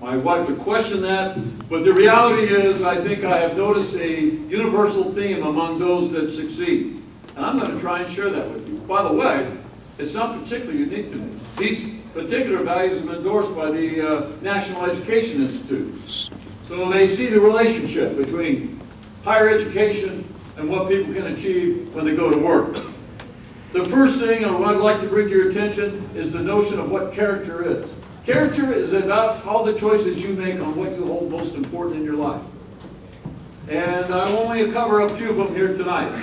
My wife would question that, but the reality is I think I have noticed a universal theme among those that succeed. And I'm going to try and share that with you. By the way, it's not particularly unique to me. These particular values have been endorsed by the National Education Institute. So they see the relationship between higher education and what people can achieve when they go to work. The first thing I'd like to bring to your attention is the notion of what character is. Character is about all the choices you make on what you hold most important in your life. And I only cover a few of them here tonight.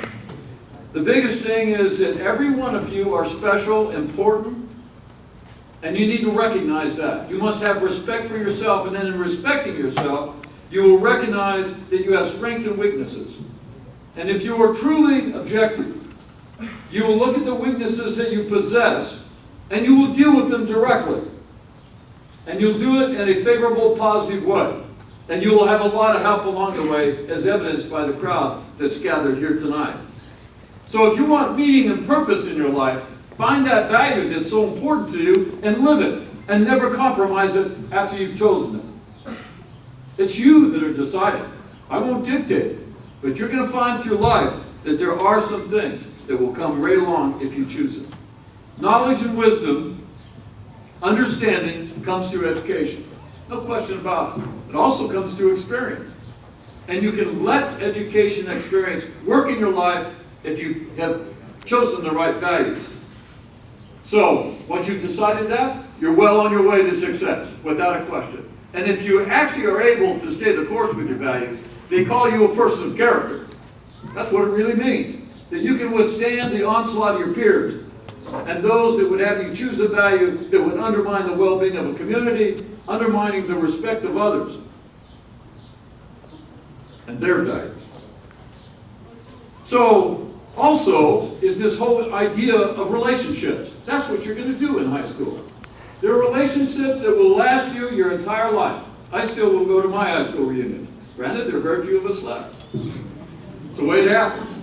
The biggest thing is that every one of you are special, important, and you need to recognize that. You must have respect for yourself, and then in respecting yourself, you will recognize that you have strengths and weaknesses. And if you are truly objective, you will look at the weaknesses that you possess, and you will deal with them directly. And you'll do it in a favorable, positive way. And you will have a lot of help along the way, as evidenced by the crowd that's gathered here tonight. So if you want meaning and purpose in your life, find that value that's so important to you and live it, and never compromise it after you've chosen it. It's you that are deciding. I won't dictate, but you're going to find through life that there are some things that will come right along if you choose it. Knowledge and wisdom, understanding, comes through education. No question about it. It also comes through experience. And you can let education and experience work in your life if you have chosen the right values. So, once you've decided that, you're well on your way to success, without a question. And if you actually are able to stay the course with your values, they call you a person of character. That's what it really means. That you can withstand the onslaught of your peers and those that would have you choose a value that would undermine the well-being of a community, undermining the respect of others and their values. So, also, is this whole idea of relationships. That's what you're going to do in high school. There are relationships that will last you your entire life. I still will go to my high school reunion. Granted, there are very few of us left. It's the way it happens.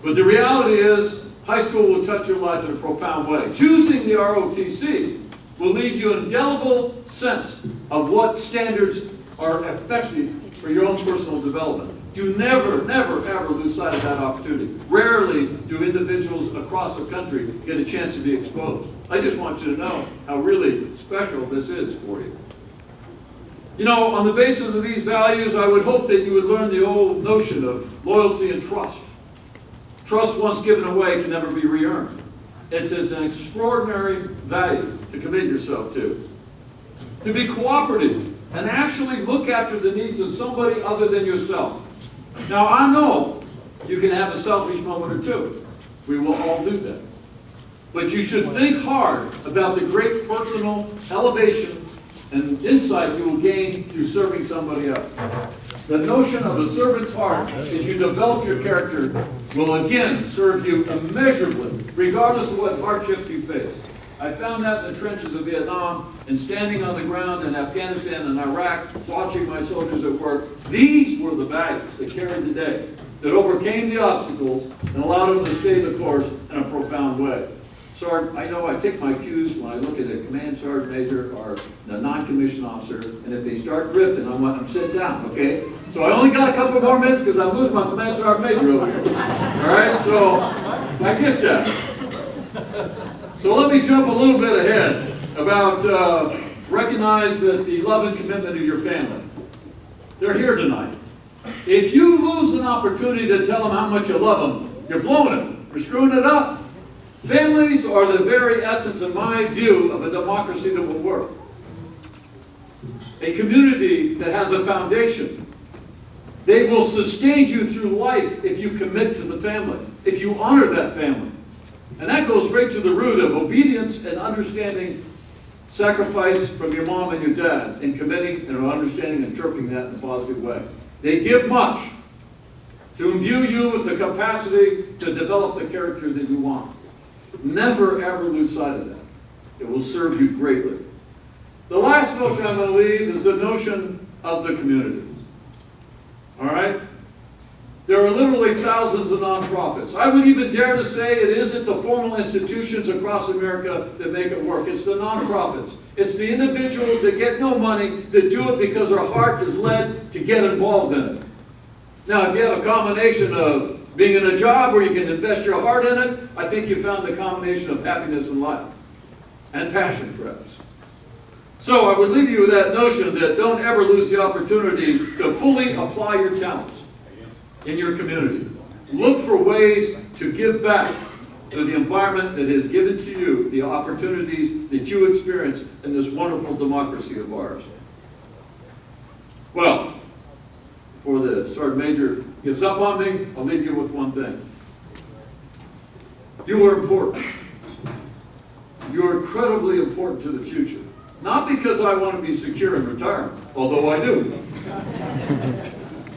But the reality is, high school will touch your life in a profound way. Choosing the ROTC will leave you an indelible sense of what standards are effective for your own personal development. You never, never, ever lose sight of that opportunity. Rarely do individuals across the country get a chance to be exposed. I just want you to know how really special this is for you. You know, on the basis of these values, I would hope that you would learn the old notion of loyalty and trust. Trust once given away can never be re-earned. It's an extraordinary value to commit yourself to. To be cooperative and actually look after the needs of somebody other than yourself. Now, I know you can have a selfish moment or two. We will all do that. But you should think hard about the great personal elevation and insight you will gain through serving somebody else. The notion of a servant's heart, as you develop your character, will again serve you immeasurably, regardless of what hardships you face. I found that in the trenches of Vietnam and standing on the ground in Afghanistan and Iraq, watching my soldiers at work. These were the values that carried the day, that overcame the obstacles and allowed them to stay the course in a profound way. Sergeant, I know I take my cues when I look at a command sergeant major or a non-commissioned officer, and if they start drifting, I'm sit down, okay? So I only got a couple more minutes because I'm losing my command sergeant major over here. All right, so I get that. So let me jump a little bit ahead about recognize that the love and commitment of your family. They're here tonight. If you lose an opportunity to tell them how much you love them, you're blowing it. You're screwing it up. Families are the very essence, in my view, of a democracy that will work. A community that has a foundation. They will sustain you through life if you commit to the family, if you honor that family. And that goes right to the root of obedience and understanding sacrifice from your mom and your dad in committing and understanding and interpreting that in a positive way. They give much to imbue you with the capacity to develop the character that you want. Never, ever lose sight of that. It will serve you greatly. The last notion I'm going to leave is the notion of the community. All right? There are literally thousands of nonprofits. I would even dare to say it isn't the formal institutions across America that make it work. It's the nonprofits. It's the individuals that get no money that do it because their heart is led to get involved in it. Now, if you have a combination of being in a job where you can invest your heart in it, I think you found the combination of happiness in life and passion, perhaps. So I would leave you with that notion that don't ever lose the opportunity to fully apply your talents in your community. Look for ways to give back to the environment that has given to you the opportunities that you experience in this wonderful democracy of ours. Well, before the Sergeant Major gives up on me, I'll leave you with one thing. You are important. You are incredibly important to the future. Not because I want to be secure in retirement, although I do.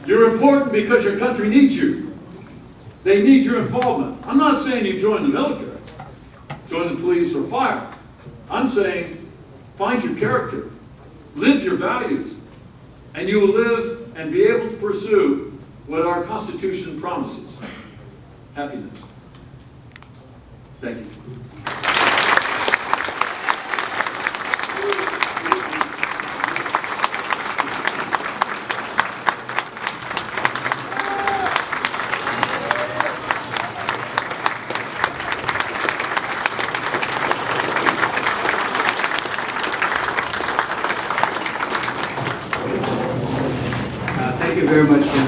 You're important because your country needs you. They need your involvement. I'm not saying you join the military, join the police or fire. I'm saying find your character, live your values, and you will live and be able to pursue what our Constitution promises: happiness. Thank you. Thank you very much,